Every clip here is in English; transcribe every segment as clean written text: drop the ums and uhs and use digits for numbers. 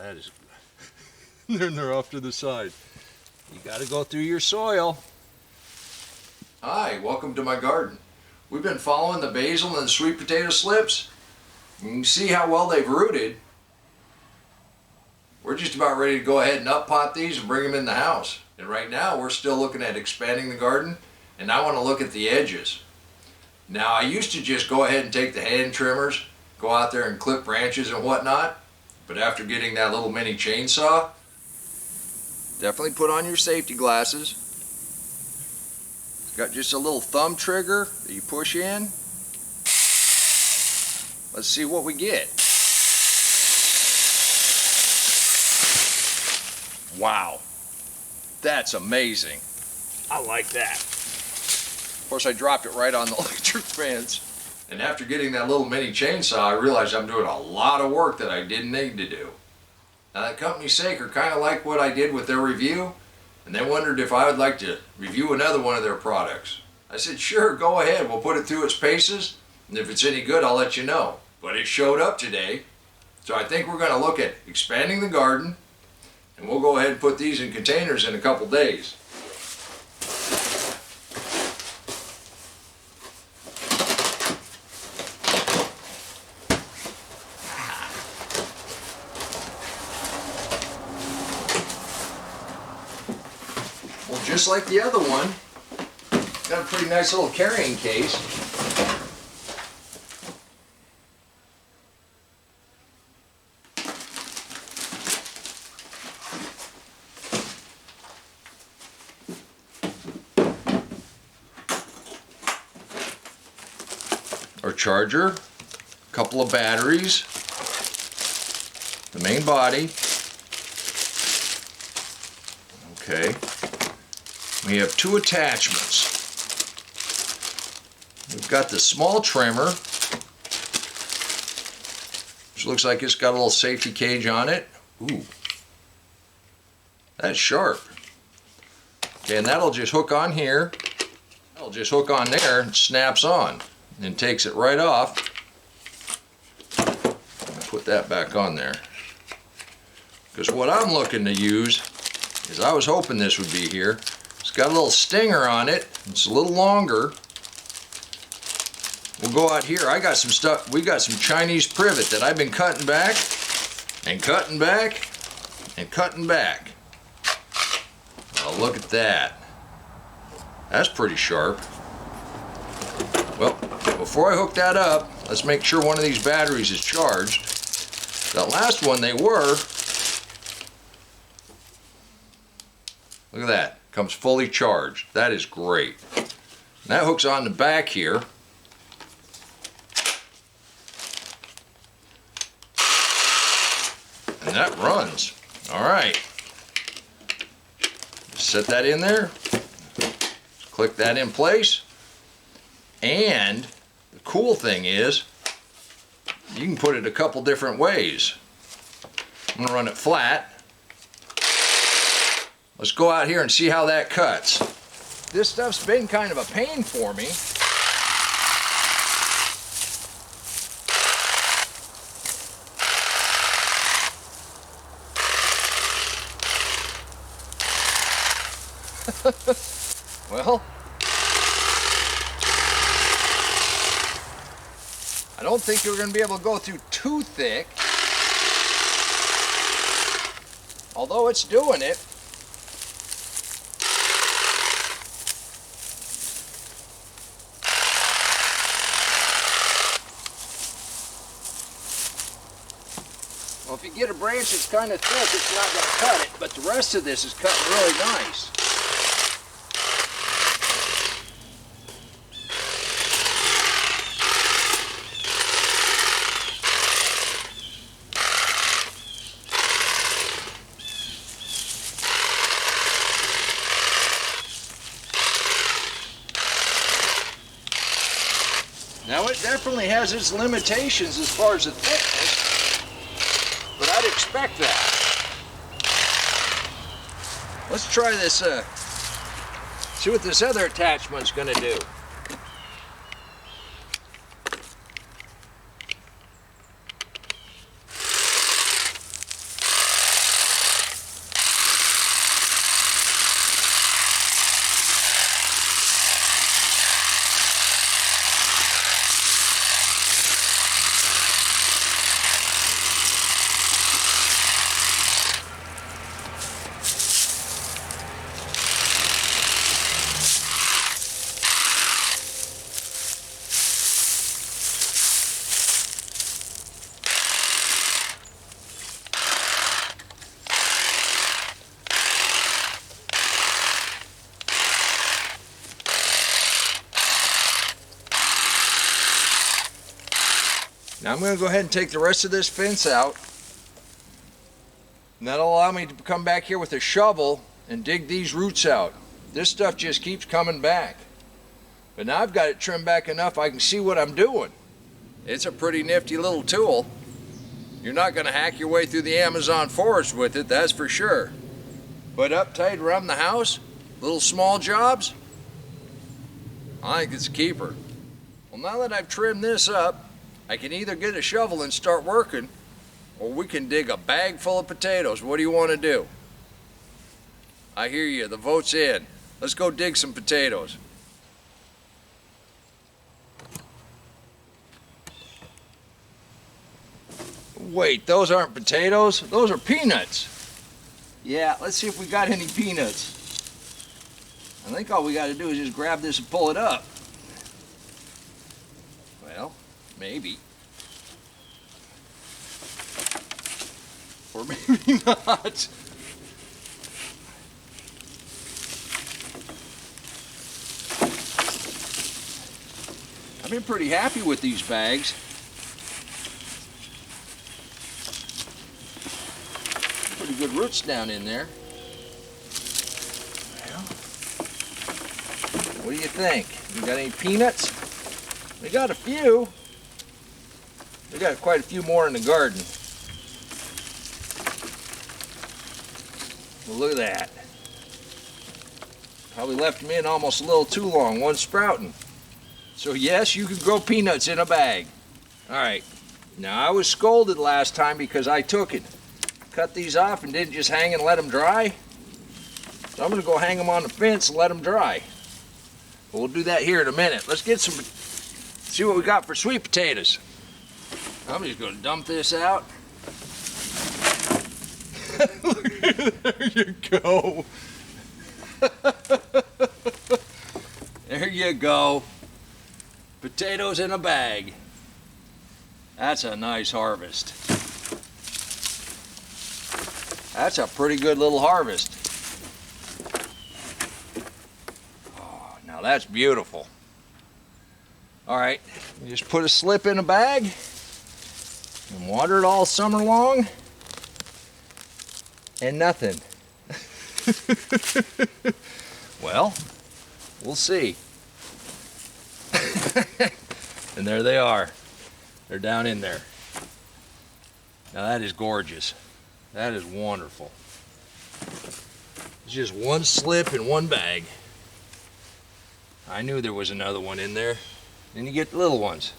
that is. Then they're off to the side. You got to go through your soil. Hi, welcome to my garden. We've been following the basil and the sweet potato slips. You can see how well they've rooted. We're just about ready to go ahead and up pot these and bring them in the house. And right now we're still looking at expanding the garden, and I want to look at the edges. Now I used to just go ahead and take the hand trimmers, go out there and clip branches and whatnot, but after getting that little mini chainsaw, definitely put on your safety glasses. It's got just a little thumb trigger that you push in. Let's see what we get. Wow, that's amazing. I like that. Of course, I dropped it right on the electric fence. And after getting that little mini chainsaw, I realized I'm doing a lot of work that I didn't need to do. Now, that company Saker kind of liked what I did with their review, and they wondered if I would like to review another one of their products. I said, sure, go ahead. We'll put it through its paces, and if it's any good, I'll let you know. But it showed up today, so I think we're going to look at expanding the garden, and we'll go ahead and put these in containers in a couple days. Well, just like the other one, got a pretty nice little carrying case. Our charger, a couple of batteries, the main body. Okay. We have two attachments. We've got the small trimmer, which looks like it's got a little safety cage on it. Ooh, that's sharp. Okay, and that'll just hook on here. That'll just hook on there and snaps on and takes it right off. Put that back on there. Because what I'm looking to use is, I was hoping this would be here. It's got a little stinger on it. It's a little longer. We'll go out here. I got some stuff. We got some Chinese privet that I've been cutting back and cutting back and cutting back. Oh, look at that. That's pretty sharp. Well, before I hook that up, let's make sure one of these batteries is charged. That last one, they were. Look at that. Comes fully charged. That is great. And that hooks on the back here. And that runs. All right. Just set that in there. Just click that in place. And the cool thing is, you can put it a couple different ways. I'm going to run it flat. Let's go out here and see how that cuts. This stuff's been kind of a pain for me. Well, I don't think you're going to be able to go through too thick. Although it's doing it. Well, if you get a branch that's kind of thick, it's not going to cut it, but the rest of this is cutting really nice. Now, it definitely has its limitations as far as the thickness, but I'd expect that. Let's try this, see what this other attachment's going to do. Now I'm going to go ahead and take the rest of this fence out. And that'll allow me to come back here with a shovel and dig these roots out. This stuff just keeps coming back. But now I've got it trimmed back enough I can see what I'm doing. It's a pretty nifty little tool. You're not going to hack your way through the Amazon forest with it, that's for sure. But uptight around the house, little small jobs, I think it's a keeper. Well, now that I've trimmed this up, I can either get a shovel and start working, or we can dig a bag full of potatoes. What do you want to do? I hear you, the vote's in. Let's go dig some potatoes. Wait, those aren't potatoes, those are peanuts. Yeah, let's see if we got any peanuts. I think all we got to do is just grab this and pull it up. Well, maybe. Or maybe not. I've been pretty happy with these bags. Pretty good roots down in there. Well, what do you think? You got any peanuts? We got a few. We got quite a few more in the garden. Well, look at that. Probably left them in almost a little too long, one sprouting. So yes, you can grow peanuts in a bag. All right, now I was scolded last time because I took it. Cut these off and didn't just hang and let them dry. So I'm gonna go hang them on the fence and let them dry. But we'll do that here in a minute. Let's get some, see what we got for sweet potatoes. I'm just gonna dump this out. There you go. There you go. Potatoes in a bag. That's a nice harvest. That's a pretty good little harvest. Oh, now that's beautiful. All right, you just put a slip in a bag and water it all summer long and nothing. Well, we'll see. And there they are. They're down in there. Now that is gorgeous. That is wonderful. It's just one slip in one bag. I knew there was another one in there. Then you get the little ones.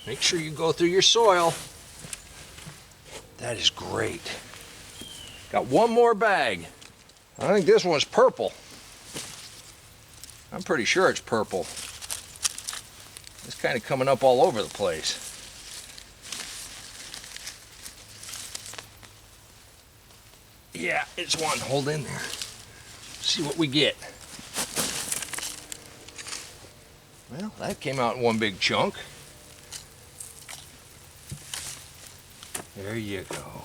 Make sure you go through your soil. That is great. Got one more bag. I think this one's purple. I'm pretty sure it's purple. It's kind of coming up all over the place. Yeah, it's one. Hold in there. See what we get. Well, that came out in one big chunk. There you go.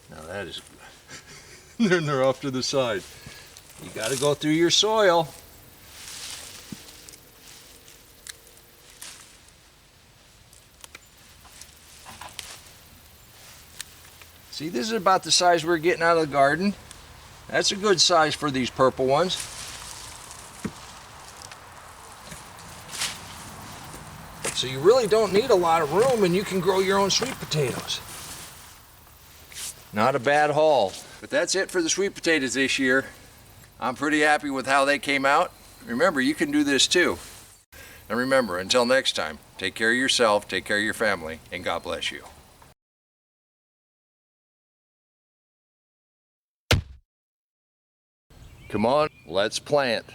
Now that is Then they're off to the side. You got to go through your soil. See, this is about the size we're getting out of the garden. That's a good size for these purple ones. So you really don't need a lot of room and you can grow your own sweet potatoes. Not a bad haul. But that's it for the sweet potatoes this year. I'm pretty happy with how they came out. Remember, you can do this too. And remember, until next time, take care of yourself, take care of your family, and God bless you. Come on, let's plant.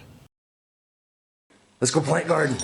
Let's go plant garden.